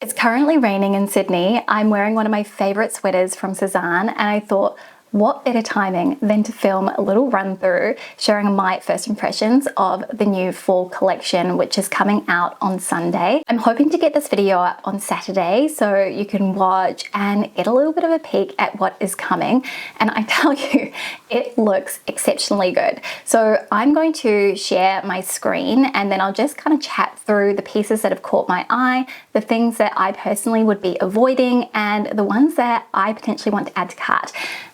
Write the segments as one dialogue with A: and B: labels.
A: It's currently raining in Sydney. I'm wearing one of my favourite sweaters from Sezane, and I thought, what better timing than to film a little run through sharing my first impressions of the new fall collection, which is coming out on Sunday. I'm hoping to get this video up on Saturday so you can watch and get a little bit of a peek at what is coming. And I tell you, it looks exceptionally good. So I'm going to share my screen and then I'll just kind of chat through the pieces that have caught my eye, the things that I personally would be avoiding, and the ones that I potentially want to add to cart.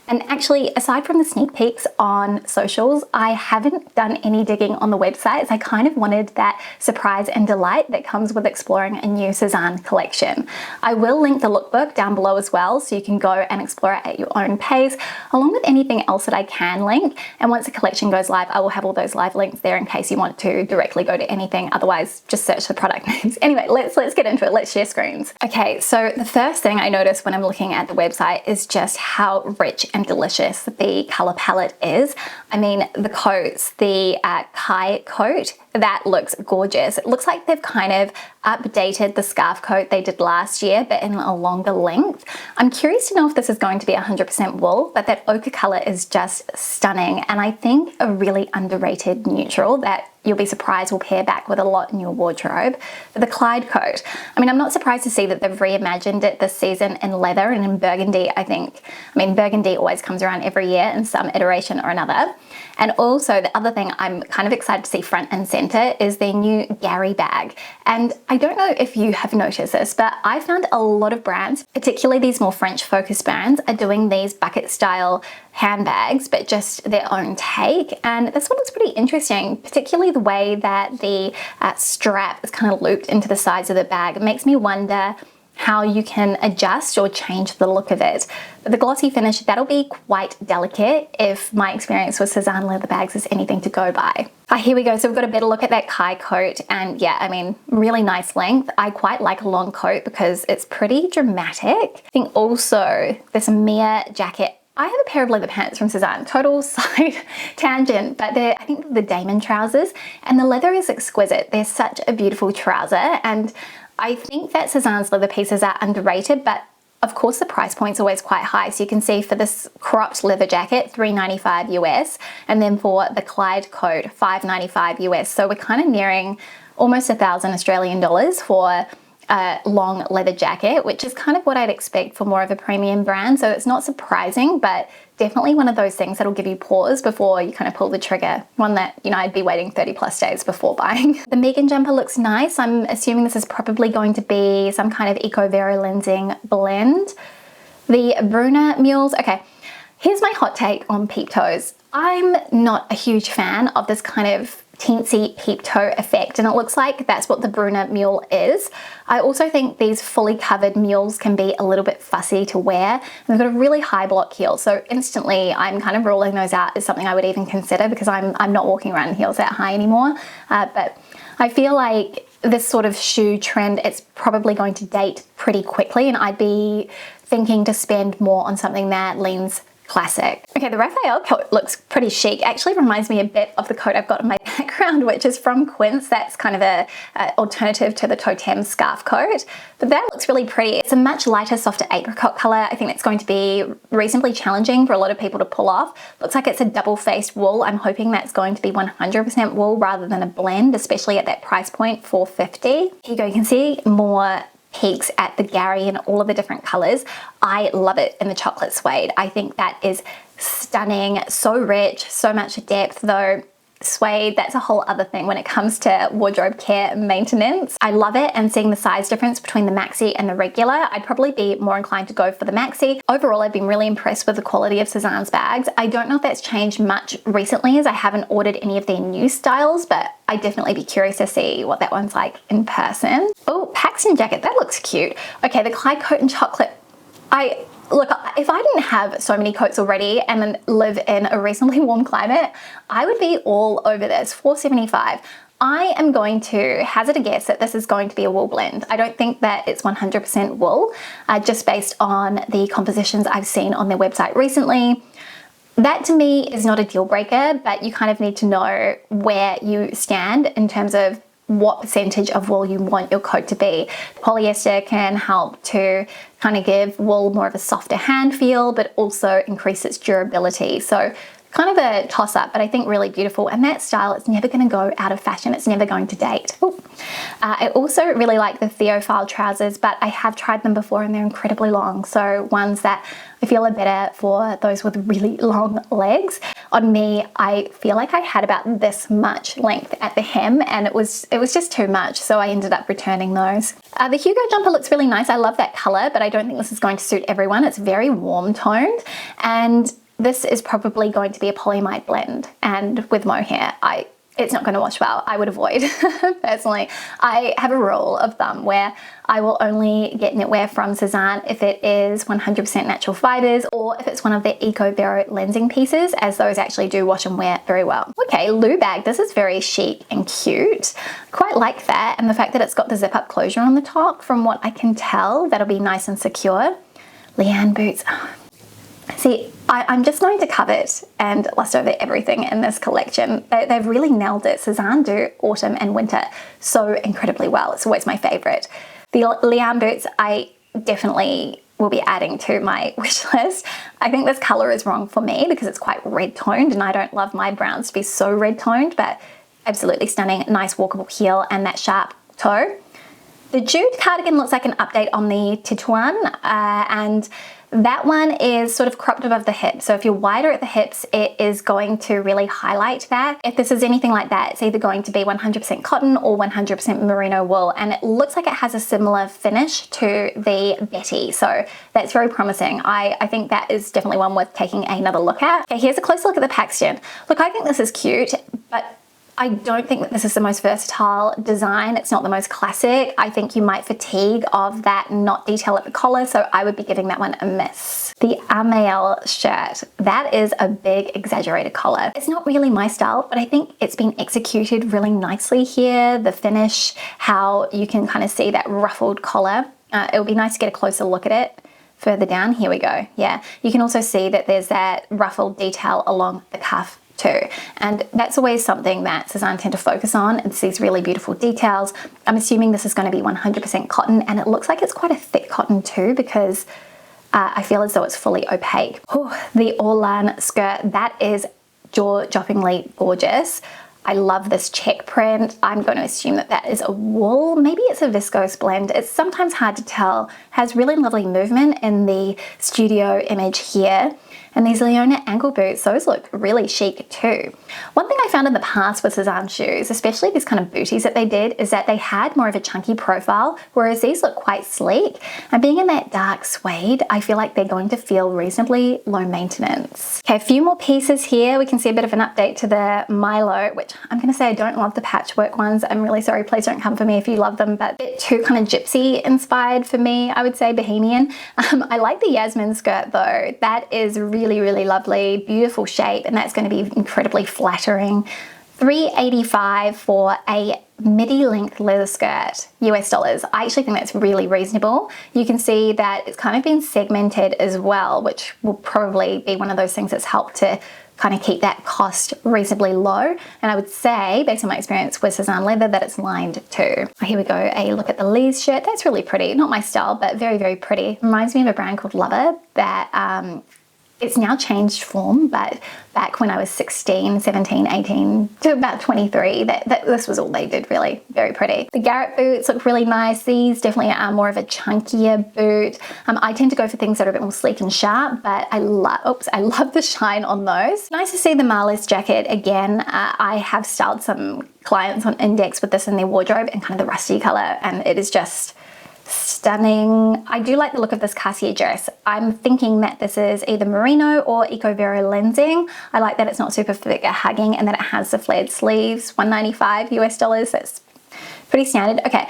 A: And actually, aside from the sneak peeks on socials, I haven't done any digging on the websites. I kind of wanted that surprise and delight that comes with exploring a new Sezane collection. I will link the lookbook down below as well, so you can go and explore it at your own pace, along with anything else that I can link. And once the collection goes live, I will have all those live links there in case you want to directly go to anything. Otherwise, just search the product names. Anyway, let's get into it. Let's share screens. Okay, so the first thing I noticed when I'm looking at the website is just how rich and delicious the color palette is. I mean, the coats, the Kai coat, that looks gorgeous. It looks like they've kind of updated the scarf coat they did last year, but in a longer length. I'm curious to know if this is going to be 100% wool, but that ochre color is just stunning. And I think a really underrated neutral that you'll be surprised will pair back with a lot in your wardrobe. But the Clyde coat, I mean, I'm not surprised to see that they've reimagined it this season in leather and in burgundy, I think. I mean, burgundy always comes around every year in some iteration or another. And also the other thing I'm kind of excited to see front and center is their new Gary bag. And I don't know if you have noticed this, but I found a lot of brands, particularly these more French focused brands, are doing these bucket style handbags, but just their own take. And this one is pretty interesting, particularly the way that the strap is kind of looped into the sides of the bag. It makes me wonder how you can adjust or change the look of it. But the glossy finish, that'll be quite delicate if my experience with Sezane leather bags is anything to go by. Here we go. So we've got a better look at that Kai coat, and yeah, I mean, really nice length. I quite like a long coat because it's pretty dramatic. I think also this Amira Jacket, I have a pair of leather pants from Sezane, total side tangent, but I think the Damon trousers, and the leather is exquisite. They're such a beautiful trouser, and I think that Sezane's leather pieces are underrated, but of course the price point's always quite high. So you can see for this cropped leather jacket, $395 US, and then for the Clyde coat, $595 US. So we're kind of nearing almost 1,000 Australian dollars for a long leather jacket, which is kind of what I'd expect for more of a premium brand. So it's not surprising, but definitely one of those things that'll give you pause before you kind of pull the trigger. One that, you know, I'd be waiting 30+ days before buying. The Megan jumper looks nice. I'm assuming this is probably going to be some kind of eco-vero lensing blend. The Bruna mules, okay. Here's my hot take on peep toes. I'm not a huge fan of this kind of teensy peep toe effect, and it looks like that's what the Bruna mule is. I also think these fully covered mules can be a little bit fussy to wear, and they've got a really high block heel, so instantly I'm kind of ruling those out as something I would even consider because I'm not walking around in heels that high anymore. But I feel like this sort of shoe trend, it's probably going to date pretty quickly, and I'd be thinking to spend more on something that leans classic. Okay, the Raphael coat looks pretty chic. Actually reminds me a bit of the coat I've got in my background, which is from Quince. That's kind of a alternative to the Totem scarf coat, but that looks really pretty. It's a much lighter, softer apricot color. I think it's going to be reasonably challenging for a lot of people to pull off. Looks like it's a double-faced wool. I'm hoping that's going to be 100% wool rather than a blend, especially at that price point, $450. Here you go. You can see more peeks at the Gary in all of the different colors. I love it in the chocolate suede. I think that is stunning, so rich, so much depth, though suede, that's a whole other thing when it comes to wardrobe care and maintenance. I love it, and seeing the size difference between the maxi and the regular, I'd probably be more inclined to go for the maxi. Overall, I've been really impressed with the quality of Sezane's bags. I don't know if that's changed much recently as I haven't ordered any of their new styles, but I'd definitely be curious to see what that one's like in person. Oh, Paxton jacket, that looks cute. Okay, the Clyde coat in chocolate. Look, if I didn't have so many coats already and then live in a reasonably warm climate, I would be all over this. $475. I am going to hazard a guess that this is going to be a wool blend. I don't think that it's 100% wool, just based on the compositions I've seen on their website recently. That to me is not a deal breaker, but you kind of need to know where you stand in terms of what percentage of wool you want your coat to be. Polyester can help to kind of give wool more of a softer hand feel, but also increase its durability. So kind of a toss-up, but I think really beautiful. And that style, it's never going to go out of fashion. It's never going to date. I also really like the Theophile trousers, but I have tried them before and they're incredibly long. So ones that I feel are better for those with really long legs. On me, I feel like I had about this much length at the hem, and it was just too much. So I ended up returning those. The Hugo jumper looks really nice. I love that color, but I don't think this is going to suit everyone. It's very warm toned, and this is probably going to be a polyamide blend, and with mohair, it's not going to wash well. I would avoid. Personally, I have a rule of thumb where I will only get knitwear from Sezane if it is 100% natural fibers, or if it's one of the Eco Vero lensing pieces, as those actually do wash and wear very well. Okay, Lou bag. This is very chic and cute. Quite like that, and the fact that it's got the zip up closure on the top, from what I can tell, that'll be nice and secure. Leanne boots. See, I'm just going to covet and lust over everything in this collection. They've really nailed it. Sezane do autumn and winter so incredibly well. It's always my favorite. The Leanne boots, I definitely will be adding to my wish list. I think this color is wrong for me because it's quite red toned, and I don't love my browns to be so red toned, but absolutely stunning. Nice walkable heel and that sharp toe. The Jude cardigan looks like an update on the Tituan, and that one is sort of cropped above the hip. So if you're wider at the hips, it is going to really highlight that. If this is anything like that, it's either going to be 100% cotton or 100% merino wool. And it looks like it has a similar finish to the Betty. So that's very promising. I think that is definitely one worth taking another look at. Okay, here's a closer look at the Paxton. Look, I think this is cute, but I don't think that this is the most versatile design. It's not the most classic. I think you might fatigue of that knot detail at the collar, so I would be giving that one a miss. The Amelia shirt, that is a big exaggerated collar. It's not really my style, but I think it's been executed really nicely here. The finish, how you can kind of see that ruffled collar. It would be nice to get a closer look at it. Further down, here we go. Yeah, you can also see that there's that ruffled detail along the cuff too, and that's always something that Sezane tend to focus on. It's these really beautiful details. I'm assuming this is going to be 100% cotton, and it looks like it's quite a thick cotton too, because I feel as though it's fully opaque. The Orlan skirt, that is jaw-droppingly gorgeous. I love this check print. I'm going to assume that that is a wool. Maybe it's a viscose blend. It's sometimes hard to tell. Has really lovely movement in the studio image here. And these Leona ankle boots, those look really chic too. One thing I found in the past with Sezane shoes, especially these kind of booties that they did, is that they had more of a chunky profile, whereas these look quite sleek. And being in that dark suede, I feel like they're going to feel reasonably low maintenance. Okay, a few more pieces here. We can see a bit of an update to the Milo, which I'm gonna say I don't love the patchwork ones. I'm really sorry, please don't come for me if you love them, but a bit too kind of gypsy inspired for me, I would say, bohemian. I like the Yasmin skirt though. That is really lovely, beautiful shape, and that's going to be incredibly flattering. $3.85 for a midi length leather skirt, US dollars. I actually think that's really reasonable. You can see that it's kind of been segmented as well, which will probably be one of those things that's helped to kind of keep that cost reasonably low. And I would say, based on my experience with Sezane leather, that it's lined too. Here we go, a look at the Lee's shirt. That's really pretty. Not my style, but very pretty. Reminds me of a brand called Lover that it's now changed form, but back when I was 16, 17, 18 to about 23, this was all they did really. Very pretty. The Garrett boots look really nice. These definitely are more of a chunkier boot. I tend to go for things that are a bit more sleek and sharp, but I love the shine on those. Nice to see the Marlis jacket again. I have styled some clients on Index with this in their wardrobe and kind of the rusty color, and it is just stunning. I do like the look of this Sanja dress. I'm thinking that this is either merino or Eco Vero lensing. I like that it's not super figure hugging and that it has the flared sleeves. $1.95 US dollars. That's pretty standard. Okay,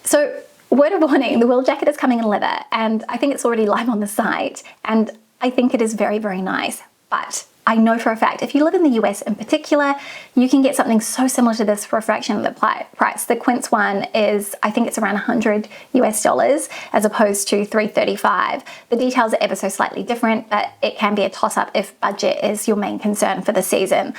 A: so word of warning, the Will jacket is coming in leather, and I think it's already live on the site, and I think it is very nice, but I know for a fact, if you live in the US in particular, you can get something so similar to this for a fraction of the price. The Quince one is, I think it's around 100 US dollars as opposed to $3.35. The details are ever so slightly different, but it can be a toss-up if budget is your main concern for the season.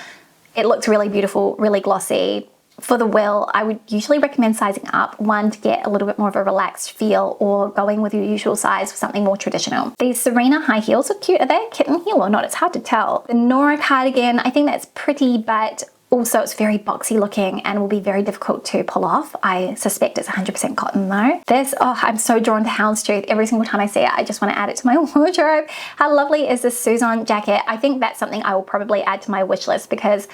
A: It looks really beautiful, really glossy. for the will, I would usually recommend sizing up, one to get a little bit more of a relaxed feel, or going with your usual size for something more traditional. These Serena high heels are cute. Are they a kitten heel or not? It's hard to tell. The Nora cardigan, I think that's pretty, but also it's very boxy looking and will be very difficult to pull off. I suspect it's 100% cotton though. This, oh, I'm so drawn to houndstooth. Every single time I see it, I just want to add it to my wardrobe. How lovely is this Sezane jacket? I think that's something I will probably add to my wish list because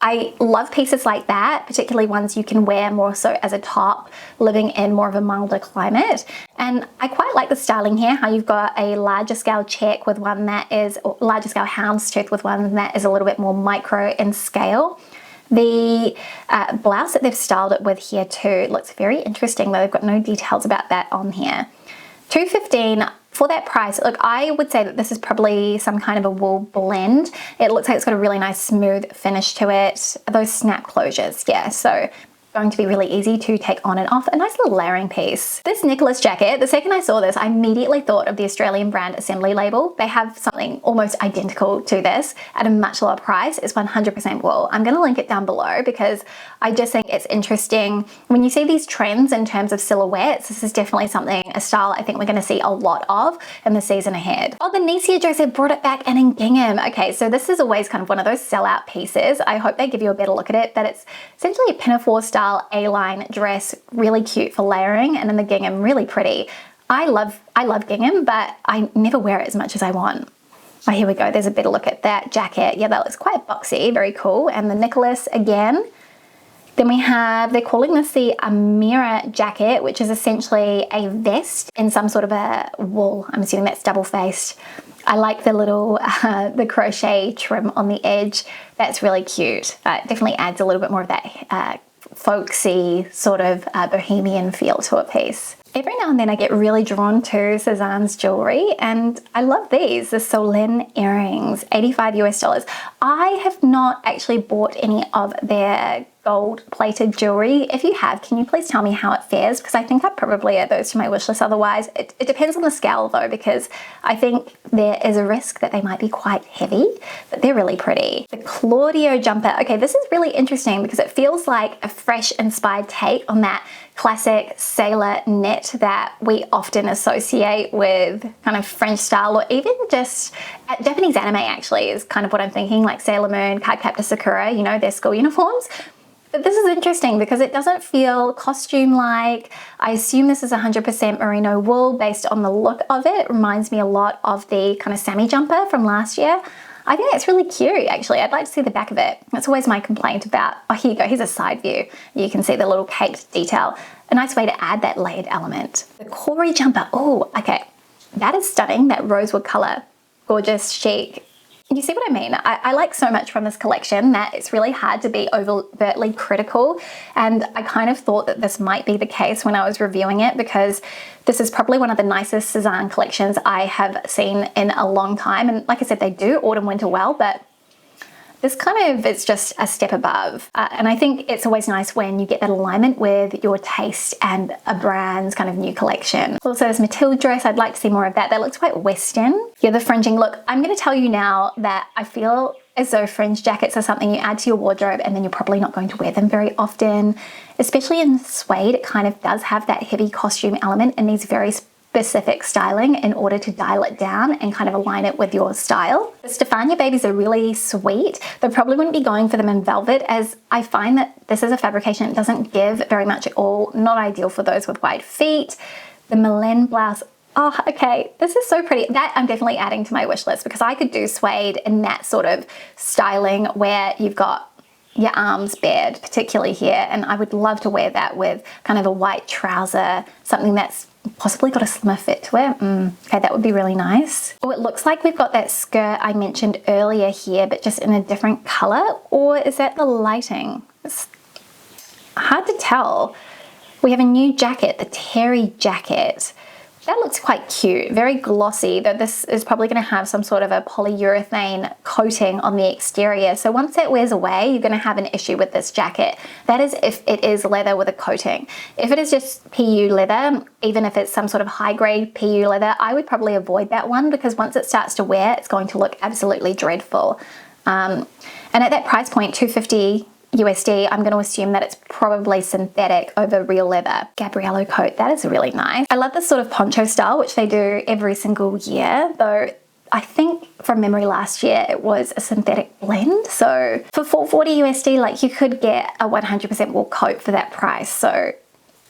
A: I love pieces like that, particularly ones you can wear more so as a top, living in more of a milder climate. And I quite like the styling here, how you've got a larger scale check with one that is, or larger scale houndstooth with one that is a little bit more micro in scale. The blouse that they've styled it with here too looks very interesting, though they've got no details about that on here. $2.15 for that price. Look, I would say that this is probably some kind of a wool blend. It looks like it's got a really nice smooth finish to it. Those snap closures, yeah, so going to be really easy to take on and off. A nice little layering piece. This Nicholas jacket, the second I saw this, I immediately thought of the Australian brand Assembly label. They have something almost identical to this at a much lower price. It's 100% wool. I'm going to link it down below because I just think it's interesting. When you see these trends in terms of silhouettes, this is definitely something, a style I think we're going to see a lot of in the season ahead. Oh, the Lucie dress, they brought it back and in gingham. Okay, so this is always kind of one of those sellout pieces. I hope they give you a better look at it, but it's essentially a pinafore style A-line dress, really cute for layering, and in the gingham, really pretty. I love gingham, but I never wear it as much as I want. Oh, here we go. There's a better look at that jacket. Yeah, that looks quite boxy, very cool. And the Nicholas again. Then we have, they're calling this the Amira Jacket, which is essentially a vest in some sort of a wool. I'm assuming that's double-faced. I like the little, the crochet trim on the edge. That's really cute. It definitely adds a little bit more of that folksy sort of bohemian feel to a piece. Every now and then I get really drawn to Sezane's jewelry, and I love these, the Solène earrings, $85 US. I have not actually bought any of their gold plated jewelry. If you have, can you please tell me how it fares? Because I think I'd probably add those to my wish list otherwise. It depends on the scale though, because I think there is a risk that they might be quite heavy, but they're really pretty. The Claudio jumper. Okay, this is really interesting because it feels like a fresh inspired take on that classic sailor knit that we often associate with kind of French style, or even just Japanese anime actually is kind of what I'm thinking, like Sailor Moon, Cardcaptor Sakura, you know, their school uniforms. But this is interesting because it doesn't feel costume-like. I assume this is 100% merino wool based on the look of it. It reminds me a lot of the kind of Sammy jumper from last year. I think that's really cute, actually. I'd like to see the back of it. That's always my complaint about, oh, here you go, here's a side view. You can see the little caped detail. A nice way to add that layered element. The Corey jumper, oh, okay. That is stunning, that rosewood color. Gorgeous, chic. You see what I mean? I like so much from this collection that it's really hard to be overtly critical, and I kind of thought that this might be the case when I was reviewing it, because this is probably one of the nicest Sezane collections I have seen in a long time. And like I said, they do autumn winter well, but this kind of is just a step above. And I think it's always nice when you get that alignment with your taste and a brand's kind of new collection. Also, this Matilde dress, I'd like to see more of that. That looks quite Western. Yeah, the fringing look. I'm going to tell you now that I feel as though fringe jackets are something you add to your wardrobe and then you're probably not going to wear them very often. Especially in suede, it kind of does have that heavy costume element and needs very specific styling in order to dial it down and kind of align it with your style. The Stefania babies are really sweet. They probably wouldn't be going for them in velvet, as I find that this is a fabrication that doesn't give very much at all. Not ideal for those with wide feet. The Milan blouse, oh, okay, this is so pretty. That I'm definitely adding to my wish list, because I could do suede in that sort of styling where you've got your arms bared, particularly here, and I would love to wear that with kind of a white trouser, something that's possibly got a slimmer fit to it. Okay, that would be really nice. Oh, it looks like we've got that skirt I mentioned earlier here, but just in a different color, or is that the lighting? It's hard to tell. We have a new jacket, the Terry jacket. That looks quite cute, very glossy, though this is probably going to have some sort of a polyurethane coating on the exterior. So once that wears away, you're going to have an issue with this jacket. That is if it is leather with a coating. If it is just PU leather, even if it's some sort of high-grade PU leather, I would probably avoid that one, because once it starts to wear, it's going to look absolutely dreadful. And at that price point, $250 USD, I'm going to assume that it's probably synthetic over real leather. Gabriello coat, that is really nice. I love this sort of poncho style, which they do every single year, though I think from memory last year it was a synthetic blend. So for $440 USD, like you could get a 100% wool coat for that price. So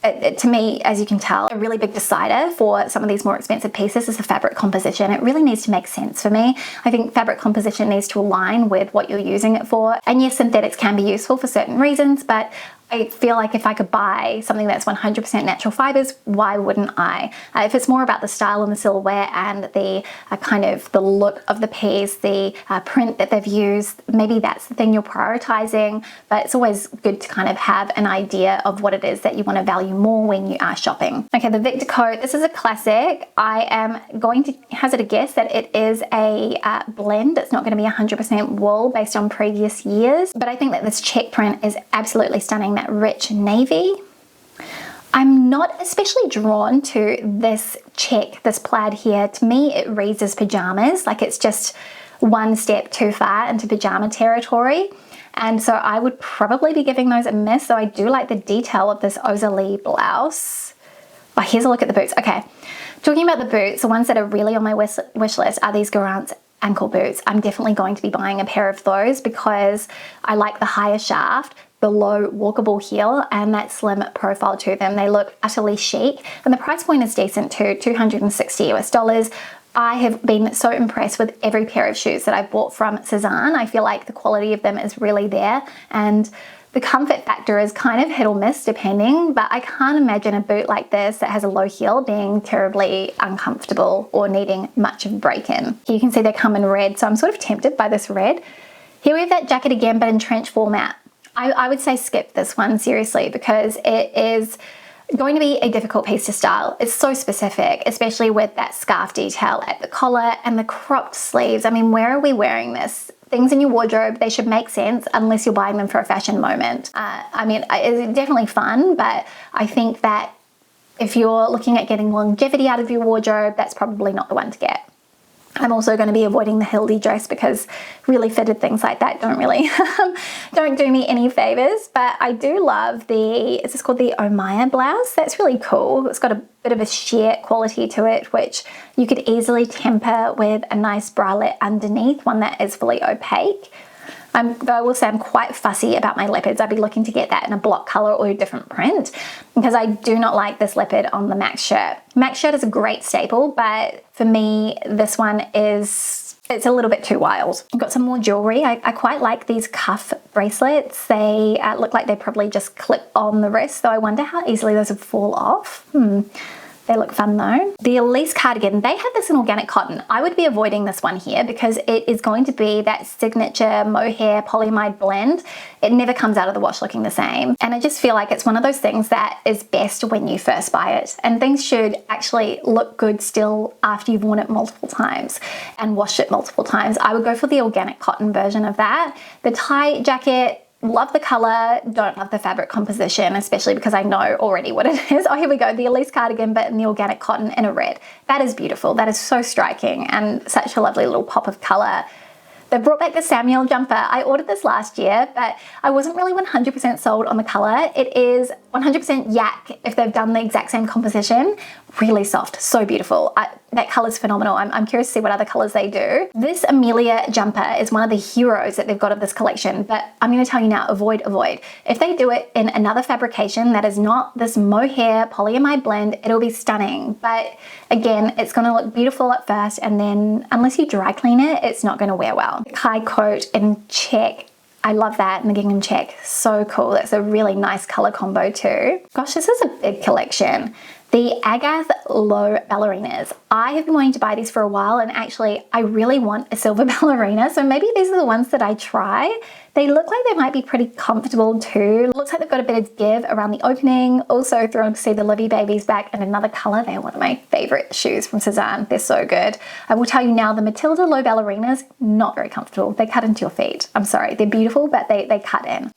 A: to me, as you can tell, a really big decider for some of these more expensive pieces is the fabric composition. It really needs to make sense for me. I think fabric composition needs to align with what you're using it for. And yes, synthetics can be useful for certain reasons, but I feel like if I could buy something that's 100% natural fibers, why wouldn't I? If it's more about the style and the silhouette and the kind of the look of the piece, the print that they've used, maybe that's the thing you're prioritizing, but it's always good to kind of have an idea of what it is that you want to value more when you are shopping. Okay, the Victor coat, this is a classic. I am going to hazard a guess that it is a blend. It's not going to be 100% wool based on previous years, but I think that this check print is absolutely stunning. That rich navy. I'm not especially drawn to this check, this plaid here. To me, it reads as pajamas, like it's just one step too far into pajama territory. And so I would probably be giving those a miss, though I do like the detail of this Ozalie blouse. Oh, here's a look at the boots. Okay, talking about the boots, the ones that are really on my wish list are these Garance ankle boots. I'm definitely going to be buying a pair of those because I like the higher shaft, the low walkable heel, and that slim profile to them. They look utterly chic, and the price point is decent too, $260 US. I have been so impressed with every pair of shoes that I've bought from Sezane. I feel like the quality of them is really there, and the comfort factor is kind of hit or miss depending, but I can't imagine a boot like this that has a low heel being terribly uncomfortable or needing much of a break-in. Here you can see they come in red, so I'm sort of tempted by this red. Here we have that jacket again, but in trench format. I would say skip this one, seriously, because it is going to be a difficult piece to style. It's so specific, especially with that scarf detail at the collar and the cropped sleeves. I mean, where are we wearing this? Things in your wardrobe, they should make sense unless you're buying them for a fashion moment. I mean, it's definitely fun, but I think that if you're looking at getting longevity out of your wardrobe, that's probably not the one to get. I'm also going to be avoiding the Hildy dress because really fitted things like that don't really don't do me any favors. But I do love the, is this called the Omaya blouse? That's really cool. It's got a bit of a sheer quality to it, which you could easily temper with a nice bralette underneath, one that is fully opaque. Though I will say I'm quite fussy about my leopards. I'd be looking to get that in a block color or a different print because I do not like this leopard on the Max shirt. Max shirt is a great staple, but for me, this one it's a little bit too wild. I've got some more jewelry. I quite like these cuff bracelets. They look like they probably just clip on the wrist, though I wonder how easily those would fall off. They look fun though. The Elise cardigan, they have this in organic cotton. I would be avoiding this one here because it is going to be that signature mohair polyamide blend. It never comes out of the wash looking the same. And I just feel like it's one of those things that is best when you first buy it. And things should actually look good still after you've worn it multiple times and washed it multiple times. I would go for the organic cotton version of that. The tie jacket, love the color, don't love the fabric composition, especially because I know already what it is. Oh, here we go, the Elise cardigan, but in the organic cotton in a red. That is beautiful. That is so striking and such a lovely little pop of color. They've brought back the Amelia Jumper. I ordered this last year, but I wasn't really 100% sold on the color. It is 100% yak if they've done the exact same composition. Really soft, so beautiful. That color's phenomenal. I'm curious to see what other colors they do. This Amelia Jumper is one of the heroes that they've got of this collection, but I'm going to tell you now, avoid. If they do it in another fabrication that is not this mohair polyamide blend, it'll be stunning. But again, it's going to look beautiful at first, and then unless you dry clean it, it's not going to wear well. The Kai coat in check. I love that, and the gingham check, so cool. That's a really nice color combo too. Gosh, this is a big collection. The Agath Low Ballerinas. I have been wanting to buy these for a while, and actually I really want a silver ballerina, so maybe these are the ones that I try. They look like they might be pretty comfortable too. Looks like they've got a bit of give around the opening. Also thrilled to see the Livy babies back in another color. They're one of my favorite shoes from Sezane. They're so good. I will tell you now, the Matilda Low Ballerinas, not very comfortable. They cut into your feet. I'm sorry, they're beautiful, but they cut in.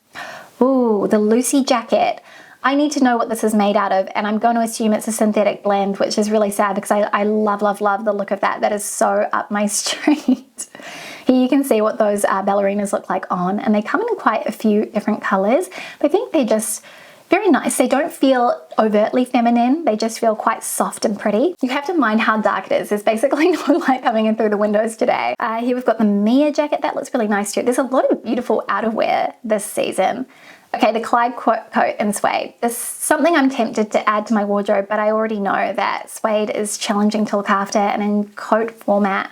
A: Ooh, the Lucie Jacket. I need to know what this is made out of, and I'm going to assume it's a synthetic blend, which is really sad because I love, love, love the look of that. That is so up my street. Here you can see what those ballerinas look like on, and they come in quite a few different colors. But I think they're just very nice. They don't feel overtly feminine. They just feel quite soft and pretty. You have to mind how dark it is. There's basically no light coming in through the windows today. Here we've got the Amira Jacket. That looks really nice too. There's a lot of beautiful outerwear this season. Okay, the Clyde coat in suede. This is something I'm tempted to add to my wardrobe, but I already know that suede is challenging to look after, and in coat format,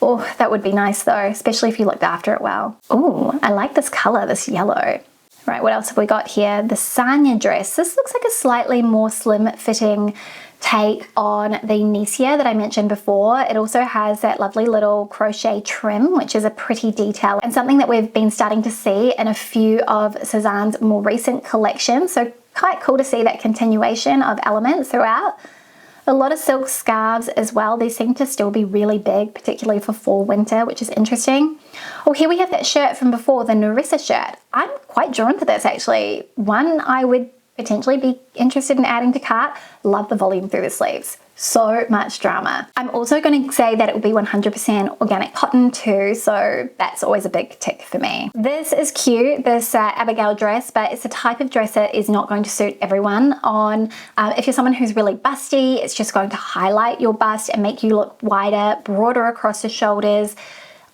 A: oh, that would be nice though, especially if you looked after it well. Oh, I like this color, this yellow. Right, what else have we got here? The Sanja Dress. This looks like a slightly more slim fitting take on the Nicia that I mentioned before. It also has that lovely little crochet trim, which is a pretty detail and something that we've been starting to see in a few of Sezane's more recent collections. So quite cool to see that continuation of elements throughout. A lot of silk scarves as well. These seem to still be really big, particularly for fall winter, which is interesting. Oh, here we have that shirt from before, the Narissa shirt. I'm quite drawn to this actually. One I would potentially be interested in adding to cart. Love the volume through the sleeves. So much drama. I'm also going to say that it will be 100% organic cotton too, so that's always a big tick for me. This is cute, this Abigail dress, but it's a type of dress that is not going to suit everyone. If you're someone who's really busty, it's just going to highlight your bust and make you look wider, broader across the shoulders.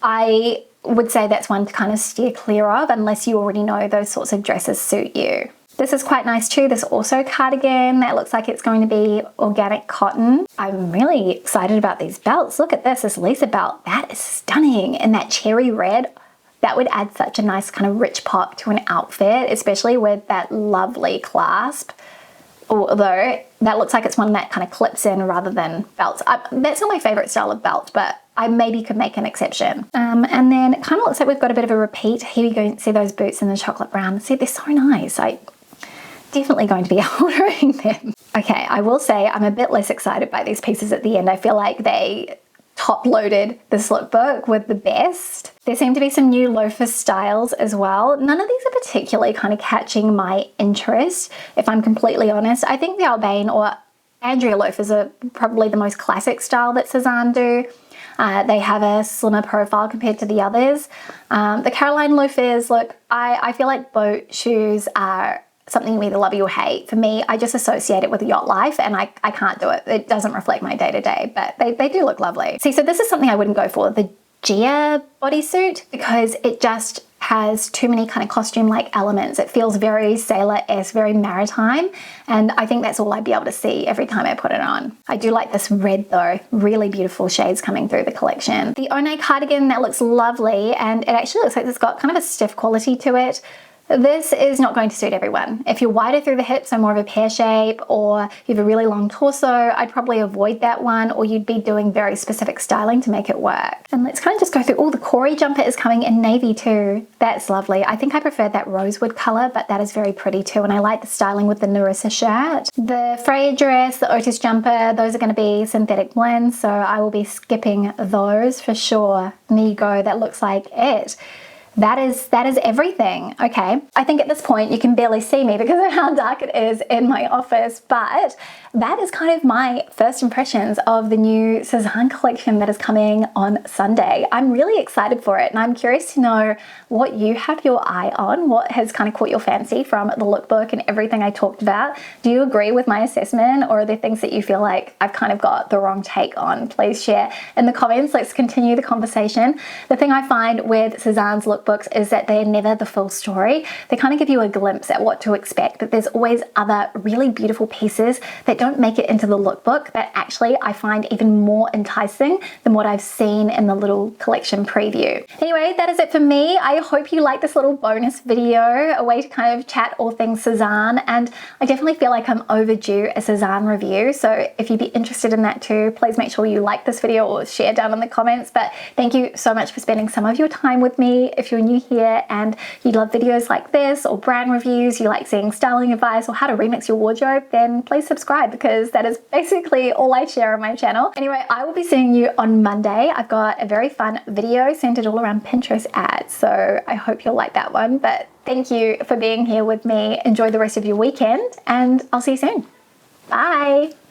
A: I would say that's one to kind of steer clear of unless you already know those sorts of dresses suit you. This is quite nice too. This also cardigan that looks like it's going to be organic cotton. I'm really excited about these belts. Look at this Lisa belt. That is stunning. And that cherry red, that would add such a nice kind of rich pop to an outfit, especially with that lovely clasp. Although that looks like it's one that kind of clips in rather than belts. That's not my favorite style of belt, but I maybe could make an exception. And then it kind of looks like we've got a bit of a repeat. Here we go, see those boots in the chocolate brown. See, they're so nice. Definitely going to be ordering them. Okay, I will say I'm a bit less excited by these pieces at the end. I feel like they top-loaded this lookbook with the best. There seem to be some new loafer styles as well. None of these are particularly kind of catching my interest, if I'm completely honest. I think the Albane or Andrea loafers are probably the most classic style that Sezane do. They have a slimmer profile compared to the others. The Caroline loafers, look, I feel like boat shoes are something you either love or hate. For me, I just associate it with yacht life and I can't do it. It doesn't reflect my day-to-day, but they do look lovely. See, so this is something I wouldn't go for, the Gia bodysuit, because it just has too many kind of costume-like elements. It feels very sailor-esque, very maritime, and I think that's all I'd be able to see every time I put it on. I do like this red though, really beautiful shades coming through the collection. The One cardigan, that looks lovely, and it actually looks like it's got kind of a stiff quality to it. This is not going to suit everyone. If you're wider through the hips, so more of a pear shape, or you have a really long torso, I'd probably avoid that one, or you'd be doing very specific styling to make it work. And let's kind of just go through, the Corey jumper is coming in navy too. That's lovely. I think I prefer that rosewood color, but that is very pretty too, and I like the styling with the Narissa shirt. The Freya dress, the Otis jumper, those are going to be synthetic blends, so I will be skipping those for sure. And there you go, that looks like it. That is everything. Okay, I think at this point you can barely see me because of how dark it is in my office, but that is kind of my first impressions of the new Sezane collection that is coming on Sunday. I'm really excited for it, and I'm curious to know what you have your eye on, what has kind of caught your fancy from the lookbook and everything I talked about. Do you agree with my assessment, or are there things that you feel like I've kind of got the wrong take on? Please share in the comments. Let's continue the conversation. The thing I find with Sezane's lookbooks is that they're never the full story. They kind of give you a glimpse at what to expect, but there's always other really beautiful pieces that don't make it into the lookbook that actually I find even more enticing than what I've seen in the little collection preview. Anyway, that is it for me. I hope you like this little bonus video, a way to kind of chat all things Sezane, and I definitely feel like I'm overdue a Sezane review, so if you'd be interested in that too, please make sure you like this video or share down in the comments. But thank you so much for spending some of your time with me. If you're new here and you love videos like this or brand reviews, you like seeing styling advice or how to remix your wardrobe, then please subscribe, because that is basically all I share on my channel. Anyway, I will be seeing you on Monday. I've got a very fun video centered all around Pinterest ads, so I hope you'll like that one. But thank you for being here with me. Enjoy the rest of your weekend, and I'll see you soon. Bye.